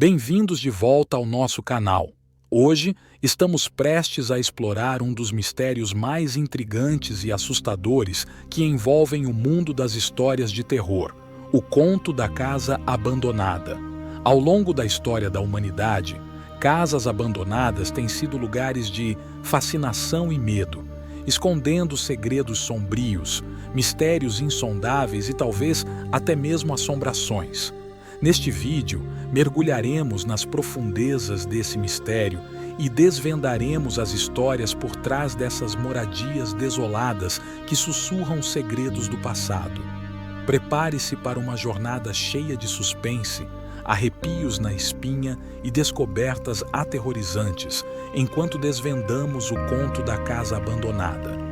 Bem-vindos de volta ao nosso canal. Hoje, estamos prestes a explorar um dos mistérios mais intrigantes e assustadores que envolvem o mundo das histórias de terror, o conto da casa abandonada. Ao longo da história da humanidade, casas abandonadas têm sido lugares de fascinação e medo, escondendo segredos sombrios, mistérios insondáveis e talvez até mesmo assombrações. Neste vídeo, mergulharemos nas profundezas desse mistério e desvendaremos as histórias por trás dessas moradias desoladas que sussurram os segredos do passado. Prepare-se para uma jornada cheia de suspense, arrepios na espinha e descobertas aterrorizantes, enquanto desvendamos o conto da casa abandonada.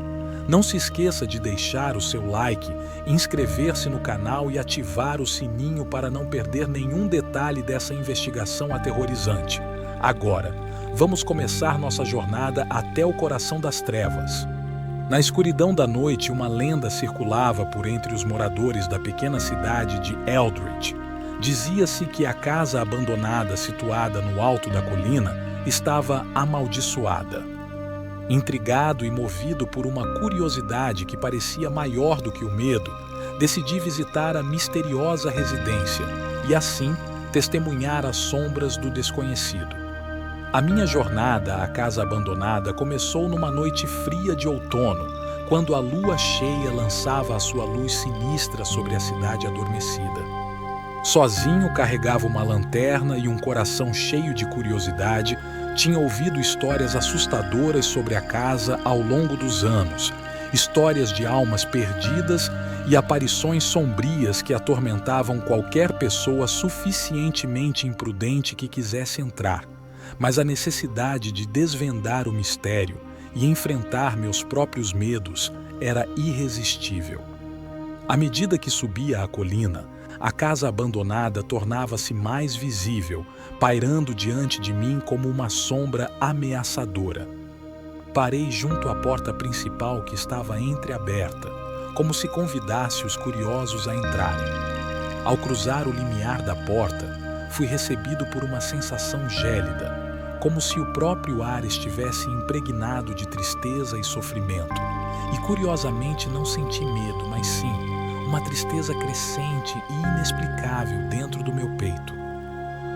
Não se esqueça de deixar o seu like, inscrever-se no canal e ativar o sininho para não perder nenhum detalhe dessa investigação aterrorizante. Agora, vamos começar nossa jornada até o coração das trevas. Na escuridão da noite, uma lenda circulava por entre os moradores da pequena cidade de Eldritch. Dizia-se que a casa abandonada situada no alto da colina estava amaldiçoada. Intrigado e movido por uma curiosidade que parecia maior do que o medo, decidi visitar a misteriosa residência e, assim, testemunhar as sombras do desconhecido. A minha jornada à casa abandonada começou numa noite fria de outono, quando a lua cheia lançava a sua luz sinistra sobre a cidade adormecida. Sozinho carregava uma lanterna e um coração cheio de curiosidade, tinha ouvido histórias assustadoras sobre a casa ao longo dos anos, histórias de almas perdidas e aparições sombrias que atormentavam qualquer pessoa suficientemente imprudente que quisesse entrar. Mas a necessidade de desvendar o mistério e enfrentar meus próprios medos era irresistível. À medida que subia a colina, a casa abandonada tornava-se mais visível, pairando diante de mim como uma sombra ameaçadora. Parei junto à porta principal que estava entreaberta, como se convidasse os curiosos a entrarem. Ao cruzar o limiar da porta, fui recebido por uma sensação gélida, como se o próprio ar estivesse impregnado de tristeza e sofrimento. E curiosamente não senti medo, mas sim uma tristeza crescente e inexplicável dentro do meu peito.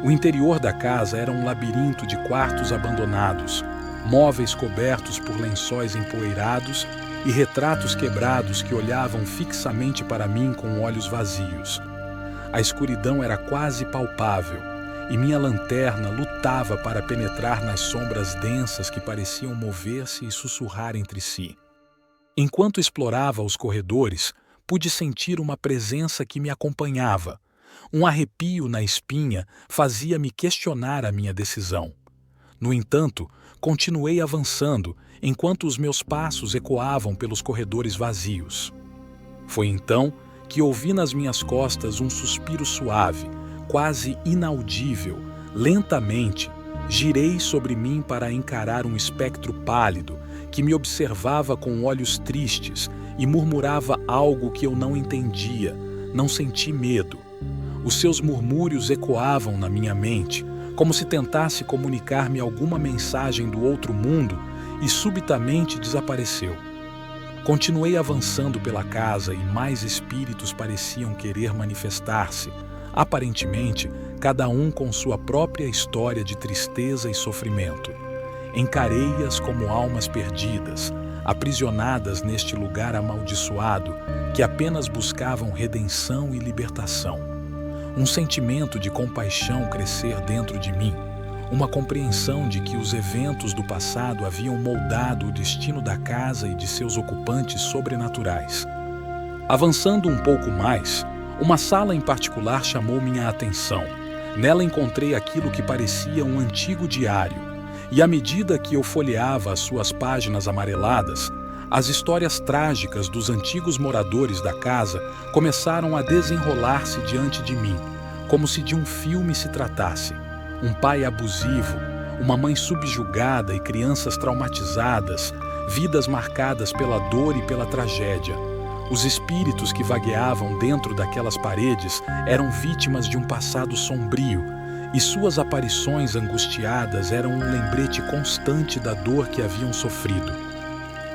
O interior da casa era um labirinto de quartos abandonados, móveis cobertos por lençóis empoeirados e retratos quebrados que olhavam fixamente para mim com olhos vazios. A escuridão era quase palpável e minha lanterna lutava para penetrar nas sombras densas que pareciam mover-se e sussurrar entre si. Enquanto explorava os corredores, pude sentir uma presença que me acompanhava. Um arrepio na espinha fazia-me questionar a minha decisão. No entanto, continuei avançando, enquanto os meus passos ecoavam pelos corredores vazios. Foi então que ouvi nas minhas costas um suspiro suave, quase inaudível. Lentamente, girei sobre mim para encarar um espectro pálido que me observava com olhos tristes e murmurava algo que eu não entendia. Não senti medo. Os seus murmúrios ecoavam na minha mente, como se tentasse comunicar-me alguma mensagem do outro mundo, e subitamente desapareceu. Continuei avançando pela casa e mais espíritos pareciam querer manifestar-se, aparentemente cada um com sua própria história de tristeza e sofrimento. Encarei-as como almas perdidas, aprisionadas neste lugar amaldiçoado, que apenas buscavam redenção e libertação. Um sentimento de compaixão crescer dentro de mim, uma compreensão de que os eventos do passado haviam moldado o destino da casa e de seus ocupantes sobrenaturais. Avançando um pouco mais, uma sala em particular chamou minha atenção. Nela encontrei aquilo que parecia um antigo diário, e à medida que eu folheava as suas páginas amareladas, as histórias trágicas dos antigos moradores da casa começaram a desenrolar-se diante de mim, como se de um filme se tratasse. Um pai abusivo, uma mãe subjugada e crianças traumatizadas, vidas marcadas pela dor e pela tragédia. Os espíritos que vagueavam dentro daquelas paredes eram vítimas de um passado sombrio, e suas aparições angustiadas eram um lembrete constante da dor que haviam sofrido.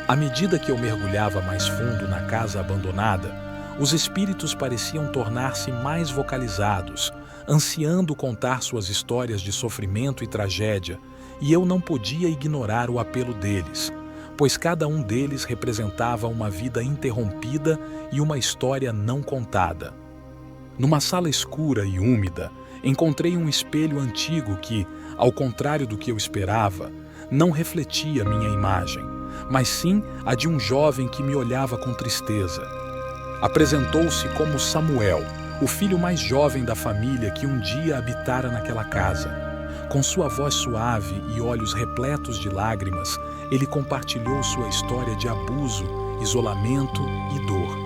À medida que eu mergulhava mais fundo na casa abandonada, os espíritos pareciam tornar-se mais vocalizados, ansiando contar suas histórias de sofrimento e tragédia, e eu não podia ignorar o apelo deles, pois cada um deles representava uma vida interrompida e uma história não contada. Numa sala escura e úmida, encontrei um espelho antigo que, ao contrário do que eu esperava, não refletia minha imagem, mas sim a de um jovem que me olhava com tristeza. Apresentou-se como Samuel, o filho mais jovem da família que um dia habitara naquela casa. Com sua voz suave e olhos repletos de lágrimas, ele compartilhou sua história de abuso, isolamento e dor.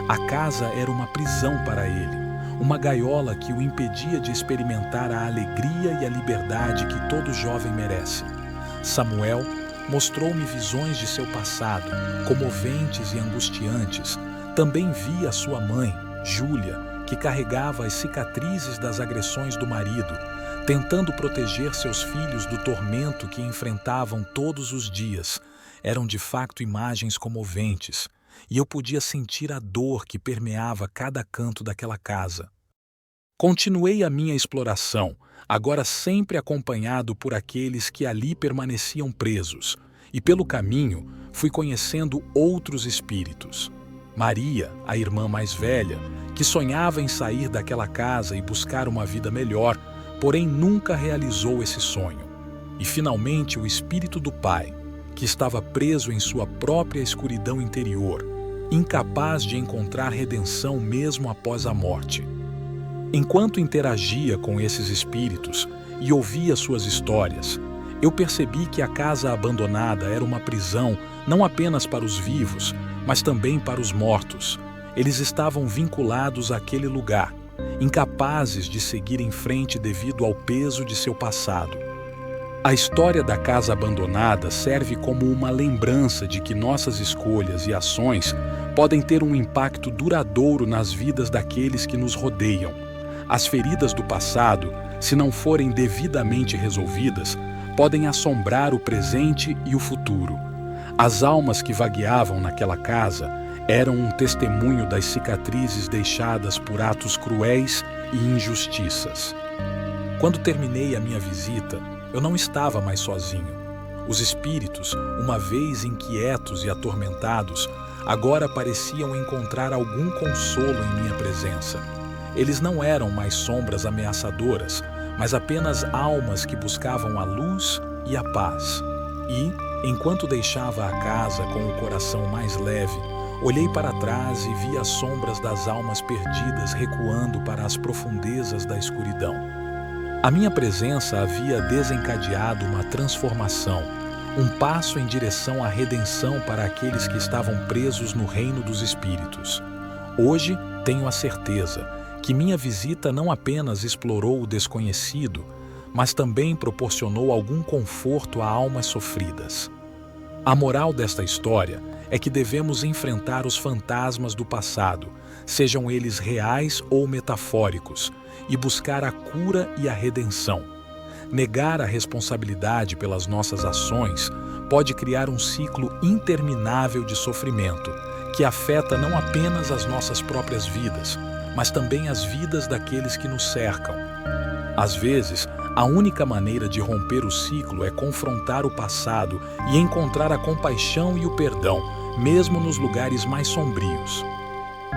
A casa era uma prisão para ele, uma gaiola que o impedia de experimentar a alegria e a liberdade que todo jovem merece. Samuel mostrou-me visões de seu passado, comoventes e angustiantes. Também vi a sua mãe, Júlia, que carregava as cicatrizes das agressões do marido, tentando proteger seus filhos do tormento que enfrentavam todos os dias. Eram de fato imagens comoventes, e eu podia sentir a dor que permeava cada canto daquela casa. Continuei a minha exploração, agora sempre acompanhado por aqueles que ali permaneciam presos, e pelo caminho fui conhecendo outros espíritos. Maria, a irmã mais velha, que sonhava em sair daquela casa e buscar uma vida melhor, porém nunca realizou esse sonho. E finalmente o espírito do pai, que estava preso em sua própria escuridão interior, incapaz de encontrar redenção mesmo após a morte. Enquanto interagia com esses espíritos e ouvia suas histórias, eu percebi que a casa abandonada era uma prisão não apenas para os vivos, mas também para os mortos. Eles estavam vinculados àquele lugar, incapazes de seguir em frente devido ao peso de seu passado. A história da casa abandonada serve como uma lembrança de que nossas escolhas e ações podem ter um impacto duradouro nas vidas daqueles que nos rodeiam. As feridas do passado, se não forem devidamente resolvidas, podem assombrar o presente e o futuro. As almas que vagueavam naquela casa eram um testemunho das cicatrizes deixadas por atos cruéis e injustiças. Quando terminei a minha visita, eu não estava mais sozinho. Os espíritos, uma vez inquietos e atormentados, agora pareciam encontrar algum consolo em minha presença. Eles não eram mais sombras ameaçadoras, mas apenas almas que buscavam a luz e a paz. E, enquanto deixava a casa com o coração mais leve, olhei para trás e vi as sombras das almas perdidas recuando para as profundezas da escuridão. A minha presença havia desencadeado uma transformação, um passo em direção à redenção para aqueles que estavam presos no reino dos espíritos. Hoje tenho a certeza que minha visita não apenas explorou o desconhecido, mas também proporcionou algum conforto a almas sofridas. A moral desta história é que devemos enfrentar os fantasmas do passado, sejam eles reais ou metafóricos, e buscar a cura e a redenção. Negar a responsabilidade pelas nossas ações pode criar um ciclo interminável de sofrimento, que afeta não apenas as nossas próprias vidas, mas também as vidas daqueles que nos cercam. Às vezes, a única maneira de romper o ciclo é confrontar o passado e encontrar a compaixão e o perdão, mesmo nos lugares mais sombrios.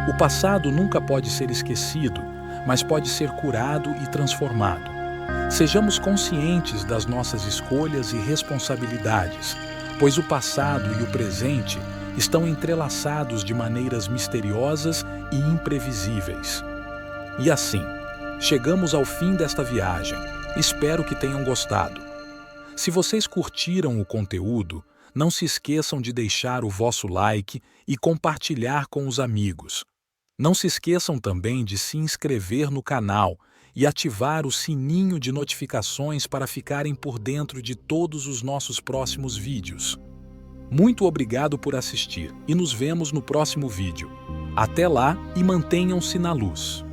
O passado nunca pode ser esquecido, mas pode ser curado e transformado. Sejamos conscientes das nossas escolhas e responsabilidades, pois o passado e o presente estão entrelaçados de maneiras misteriosas e imprevisíveis. E assim, chegamos ao fim desta viagem. Espero que tenham gostado. Se vocês curtiram o conteúdo, não se esqueçam de deixar o vosso like e compartilhar com os amigos. Não se esqueçam também de se inscrever no canal e ativar o sininho de notificações para ficarem por dentro de todos os nossos próximos vídeos. Muito obrigado por assistir e nos vemos no próximo vídeo. Até lá e mantenham-se na luz.